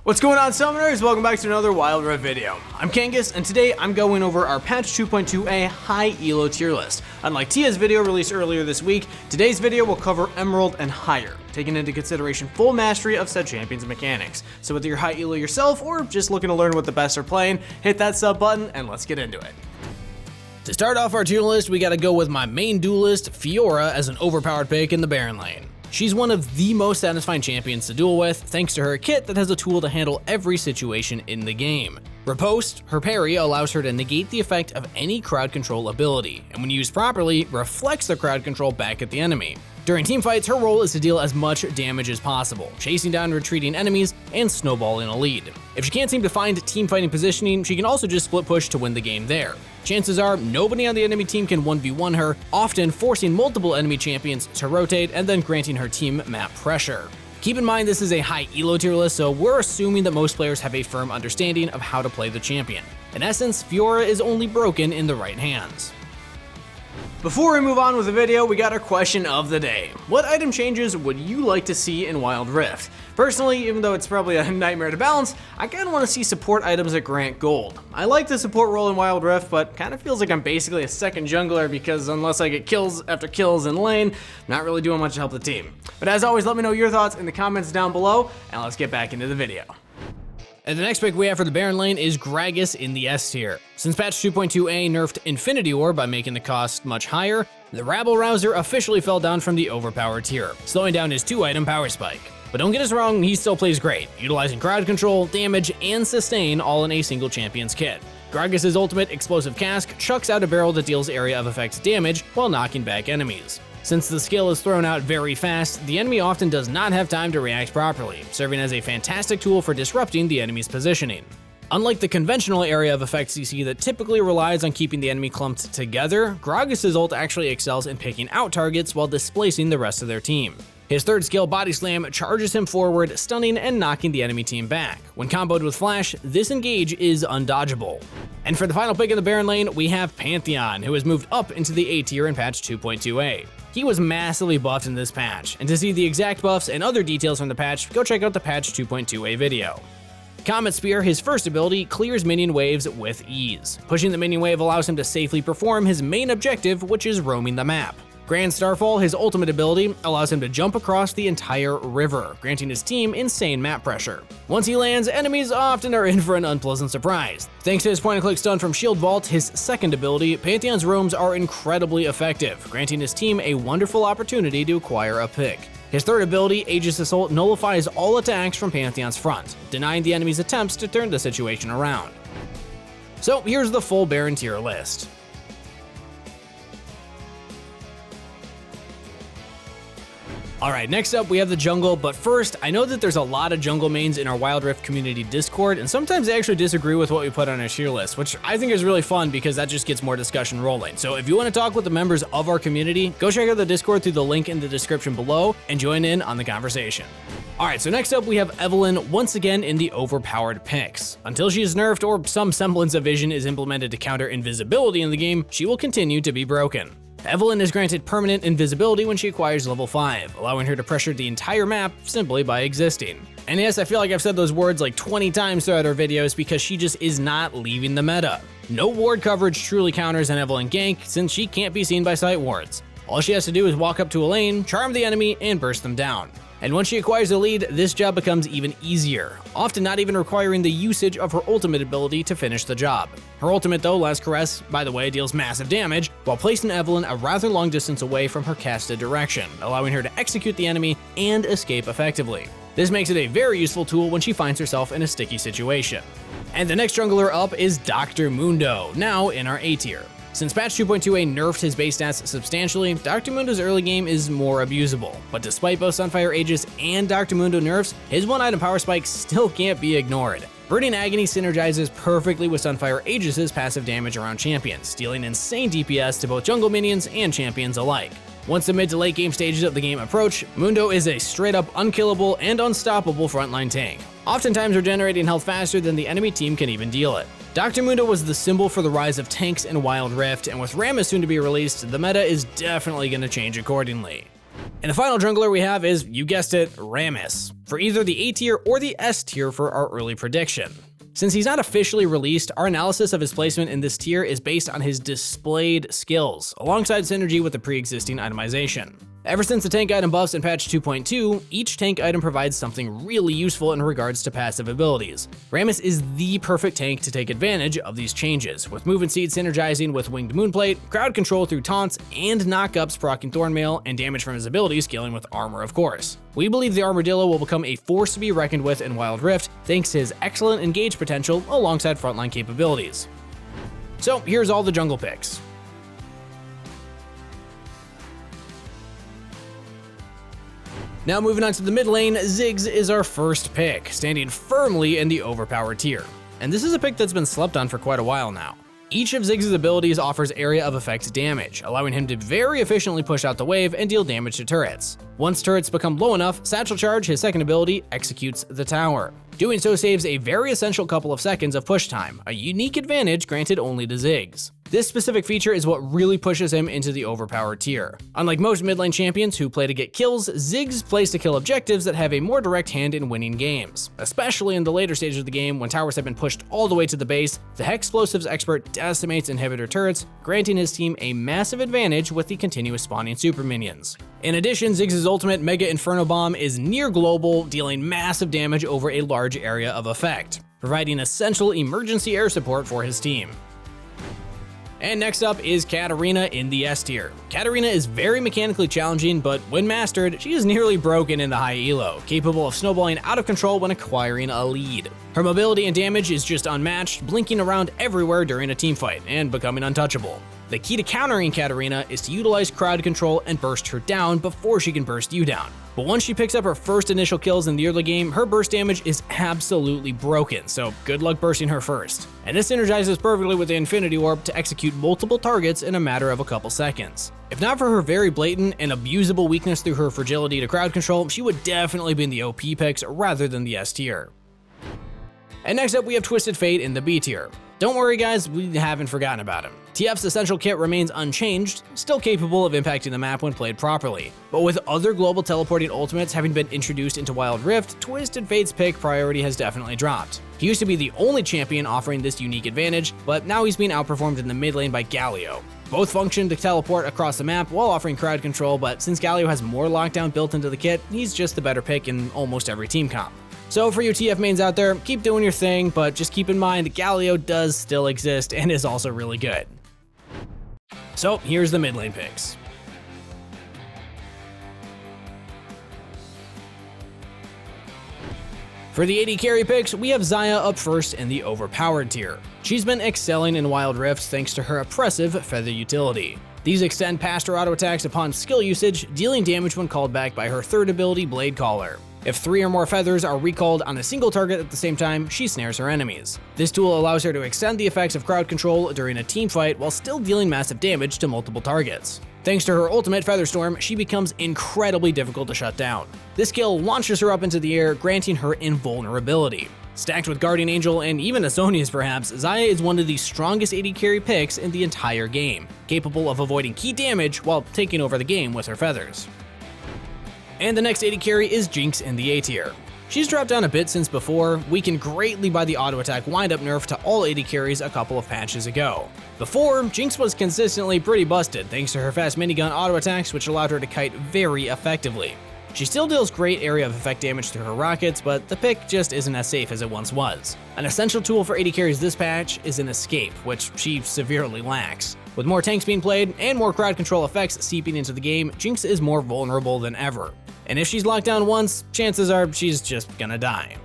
What's going on, Summoners? Welcome back to another Wild Rift video. I'm Kangas, and today I'm going over our patch 2.2a high ELO tier list. Unlike Tia's video released earlier this week, today's video will cover Emerald and higher, taking into consideration full mastery of said champions and mechanics. So whether you're high ELO yourself or just looking to learn what the best are playing, hit that sub button and let's get into it. To start off our tier list, we gotta go with my main duelist, Fiora, as an overpowered pick in the Baron lane. She's one of the most satisfying champions to duel with, thanks to her kit that has a tool to handle every situation in the game. Riposte, her parry, allows her to negate the effect of any crowd control ability, and when used properly, reflects the crowd control back at the enemy. During teamfights, her role is to deal as much damage as possible, chasing down retreating enemies and snowballing a lead. If she can't seem to find teamfighting positioning, she can also just split push to win the game there. Chances are nobody on the enemy team can 1v1 her, often forcing multiple enemy champions to rotate and then granting her team map pressure. Keep in mind this is a high ELO tier list, so we're assuming that most players have a firm understanding of how to play the champion. In essence, Fiora is only broken in the right hands. Before we move on with the video, we got our question of the day. What item changes would you like to see in Wild Rift? Personally, even though it's probably a nightmare to balance, I kinda wanna see support items that grant gold. I like the support role in Wild Rift, but kinda feels like I'm basically a second jungler because unless I get kills after kills in lane, I'm not really doing much to help the team. But as always, let me know your thoughts in the comments down below, and let's get back into the video. And the next pick we have for the Baron lane is Gragas in the S tier. Since patch 2.2a nerfed Infinity War by making the cost much higher, the Rabble Rouser officially fell down from the overpowered tier, slowing down his 2-item power spike. But don't get us wrong, he still plays great, utilizing crowd control, damage, and sustain all in a single champion's kit. Gragas' ultimate Explosive Cask chucks out a barrel that deals area of effect damage while knocking back enemies. Since the skill is thrown out very fast, the enemy often does not have time to react properly, serving as a fantastic tool for disrupting the enemy's positioning. Unlike the conventional area of effect CC that typically relies on keeping the enemy clumped together, Gragas' ult actually excels in picking out targets while displacing the rest of their team. His third skill, Body Slam, charges him forward, stunning and knocking the enemy team back. When comboed with Flash, this engage is undodgeable. And for the final pick in the Baron lane, we have Pantheon, who has moved up into the A tier in patch 2.2a. He was massively buffed in this patch, and to see the exact buffs and other details from the patch, go check out the patch 2.2a video. Comet Spear, his first ability, clears minion waves with ease. Pushing the minion wave allows him to safely perform his main objective, which is roaming the map. Grand Starfall, his ultimate ability, allows him to jump across the entire river, granting his team insane map pressure. Once he lands, enemies often are in for an unpleasant surprise. Thanks to his point-and-click stun from Shield Vault, his second ability, Pantheon's roams are incredibly effective, granting his team a wonderful opportunity to acquire a pick. His third ability, Aegis Assault, nullifies all attacks from Pantheon's front, denying the enemy's attempts to turn the situation around. So here's the full Baron tier list. Alright, next up we have the jungle, but first, I know that there's a lot of jungle mains in our Wild Rift community Discord, and sometimes they actually disagree with what we put on our tier list, which I think is really fun because that just gets more discussion rolling. So if you want to talk with the members of our community, go check out the Discord through the link in the description below and join in on the conversation. Alright, so next up we have Evelynn once again in the overpowered picks. Until she is nerfed or some semblance of vision is implemented to counter invisibility in the game, she will continue to be broken. Evelynn is granted permanent invisibility when she acquires level 5, allowing her to pressure the entire map simply by existing. And yes, I feel like I've said those words like 20 times throughout our videos because she just is not leaving the meta. No ward coverage truly counters an Evelynn gank since she can't be seen by sight wards. All she has to do is walk up to a lane, charm the enemy, and burst them down. And once she acquires a lead, this job becomes even easier, often not even requiring the usage of her ultimate ability to finish the job. Her ultimate though, Last Caress, by the way, deals massive damage, while placing Evelynn a rather long distance away from her casted direction, allowing her to execute the enemy and escape effectively. This makes it a very useful tool when she finds herself in a sticky situation. And the next jungler up is Dr. Mundo, now in our A tier. Since patch 2.2a nerfed his base stats substantially, Dr. Mundo's early game is more abusable, but despite both Sunfire Aegis and Dr. Mundo nerfs, his 1-item power spike still can't be ignored. Burning Agony synergizes perfectly with Sunfire Aegis' passive damage around champions, dealing insane DPS to both jungle minions and champions alike. Once the mid to late game stages of the game approach, Mundo is a straight up unkillable and unstoppable frontline tank, oftentimes regenerating health faster than the enemy team can even deal it. Dr. Mundo was the symbol for the rise of tanks in Wild Rift, and with Rammus soon to be released, the meta is definitely going to change accordingly. And the final jungler we have is, you guessed it, Rammus, for either the A tier or the S tier for our early prediction. Since he's not officially released, our analysis of his placement in this tier is based on his displayed skills, alongside synergy with the pre-existing itemization. Ever since the tank item buffs in patch 2.2, each tank item provides something really useful in regards to passive abilities. Rammus is the perfect tank to take advantage of these changes, with movement speed synergizing with Winged Moonplate, crowd control through taunts, and knockups proccing Thornmail, and damage from his abilities scaling with armor of course. We believe the Armadillo will become a force to be reckoned with in Wild Rift, thanks to his excellent engage potential alongside frontline capabilities. So here's all the jungle picks. Now moving on to the mid lane, Ziggs is our first pick, standing firmly in the overpowered tier. And this is a pick that's been slept on for quite a while now. Each of Ziggs' abilities offers area of effect damage, allowing him to very efficiently push out the wave and deal damage to turrets. Once turrets become low enough, Satchel Charge, his second ability, executes the tower. Doing so saves a very essential couple of seconds of push time, a unique advantage granted only to Ziggs. This specific feature is what really pushes him into the overpowered tier. Unlike most mid lane champions who play to get kills, Ziggs plays to kill objectives that have a more direct hand in winning games. Especially in the later stages of the game when towers have been pushed all the way to the base, the Hexplosives expert decimates inhibitor turrets, granting his team a massive advantage with the continuous spawning super minions. In addition, Ziggs' ultimate Mega Inferno Bomb is near global, dealing massive damage over a large area of effect, providing essential emergency air support for his team. And next up is Katarina in the S tier. Katarina is very mechanically challenging, but when mastered, she is nearly broken in the high elo, capable of snowballing out of control when acquiring a lead. Her mobility and damage is just unmatched, blinking around everywhere during a teamfight and becoming untouchable. The key to countering Katarina is to utilize crowd control and burst her down before she can burst you down. But once she picks up her first initial kills in the early game, her burst damage is absolutely broken, so good luck bursting her first. And this synergizes perfectly with the Infinity Orb to execute multiple targets in a matter of a couple seconds. If not for her very blatant and abusable weakness through her fragility to crowd control, she would definitely be in the OP picks rather than the S tier. And next up we have Twisted Fate in the B tier. Don't worry guys, we haven't forgotten about him. TF's essential kit remains unchanged, still capable of impacting the map when played properly. But with other global teleporting ultimates having been introduced into Wild Rift, Twisted Fate's pick priority has definitely dropped. He used to be the only champion offering this unique advantage, but now he's being outperformed in the mid lane by Galio. Both function to teleport across the map while offering crowd control, but since Galio has more lockdown built into the kit, he's just the better pick in almost every team comp. So for you TF mains out there, keep doing your thing, but just keep in mind that Galio does still exist and is also really good. So here's the mid lane picks. For the AD carry picks, we have Xayah up first in the overpowered tier. She's been excelling in Wild Rift thanks to her oppressive feather utility. These extend past her auto attacks upon skill usage, dealing damage when called back by her third ability, Blade Caller. If 3 or more feathers are recalled on a single target at the same time, she snares her enemies. This tool allows her to extend the effects of crowd control during a team fight while still dealing massive damage to multiple targets. Thanks to her ultimate Featherstorm, she becomes incredibly difficult to shut down. This skill launches her up into the air, granting her invulnerability. Stacked with Guardian Angel and even Azonius perhaps, Xayah is one of the strongest AD carry picks in the entire game, capable of avoiding key damage while taking over the game with her feathers. And the next AD carry is Jinx in the A tier. She's dropped down a bit since before, weakened greatly by the auto attack wind up nerf to all AD carries a couple of patches ago. Before, Jinx was consistently pretty busted thanks to her fast minigun auto attacks which allowed her to kite very effectively. She still deals great area of effect damage through her rockets, but the pick just isn't as safe as it once was. An essential tool for AD carries this patch is an escape, which she severely lacks. With more tanks being played and more crowd control effects seeping into the game, Jinx is more vulnerable than ever. And if she's locked down once, chances are she's just gonna die.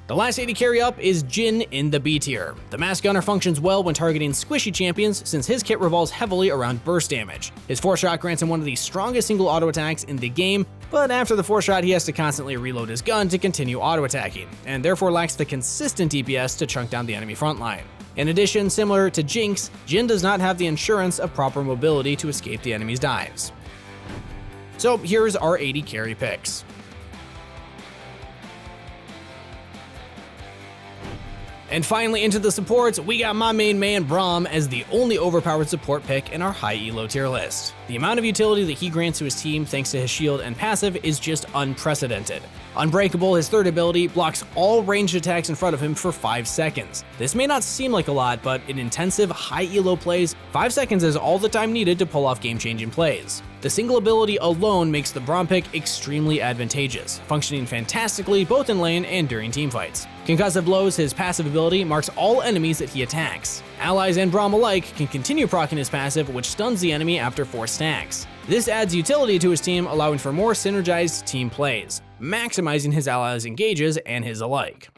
The last AD carry up is Jhin in the B tier. The Mask Gunner functions well when targeting squishy champions since his kit revolves heavily around burst damage. His 4-shot grants him one of the strongest single auto attacks in the game, but after the 4-shot he has to constantly reload his gun to continue auto attacking, and therefore lacks the consistent DPS to chunk down the enemy frontline. In addition, similar to Jinx, Jhin does not have the insurance of proper mobility to escape the enemy's dives. So here's our AD carry picks. And finally into the supports, we got my main man Brahm as the only overpowered support pick in our high elo tier list. The amount of utility that he grants to his team thanks to his shield and passive is just unprecedented. Unbreakable, his third ability blocks all ranged attacks in front of him for 5 seconds. This may not seem like a lot, but in intensive high elo plays, 5 seconds is all the time needed to pull off game-changing plays. The single ability alone makes the Brahm pick extremely advantageous, functioning fantastically both in lane and during teamfights. Concussive blows, his passive ability, marks all enemies that he attacks. Allies and Brahm alike can continue proccing his passive, which stuns the enemy after 4 stacks. This adds utility to his team, allowing for more synergized team plays, maximizing his allies' engages and his alike.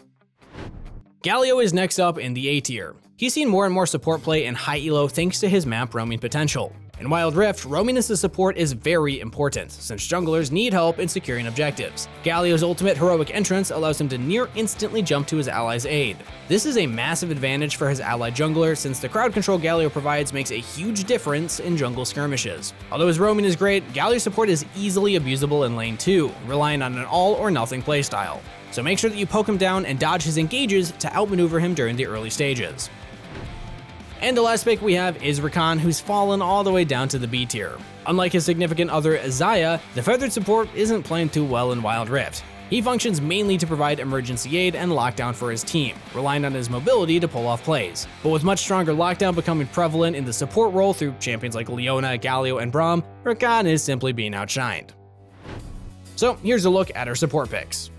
Galio is next up in the A tier. He's seen more and more support play in high elo thanks to his map roaming potential. In Wild Rift, roaming as a support is very important, since junglers need help in securing objectives. Galio's ultimate heroic entrance allows him to near instantly jump to his allies' aid. This is a massive advantage for his allied jungler, since the crowd control Galio provides makes a huge difference in jungle skirmishes. Although his roaming is great, Galio's support is easily abusable in lane 2, relying on an all or nothing playstyle. So make sure that you poke him down and dodge his engages to outmaneuver him during the early stages. And the last pick we have is Rakan, who's fallen all the way down to the B tier. Unlike his significant other, Xayah, the feathered support isn't playing too well in Wild Rift. He functions mainly to provide emergency aid and lockdown for his team, relying on his mobility to pull off plays. But with much stronger lockdown becoming prevalent in the support role through champions like Leona, Galio, and Brahm, Rakan is simply being outshined. So here's a look at our support picks.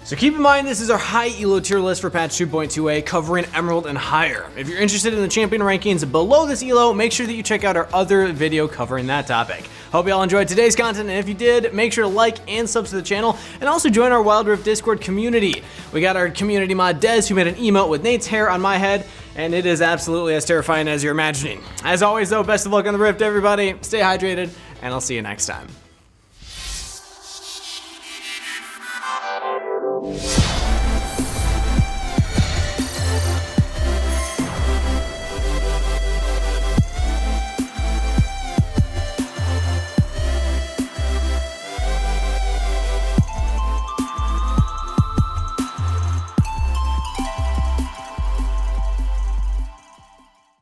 So keep in mind, this is our high elo tier list for patch 2.2a covering Emerald and higher. If you're interested in the champion rankings below this elo, make sure that you check out our other video covering that topic. Hope you all enjoyed today's content, and if you did, make sure to like and sub to the channel, and also join our Wild Rift Discord community. We got our community mod Dez, who made an emote with Nate's hair on my head, and it is absolutely as terrifying as you're imagining. As always though, best of luck on the Rift, everybody. Stay hydrated, and I'll see you next time.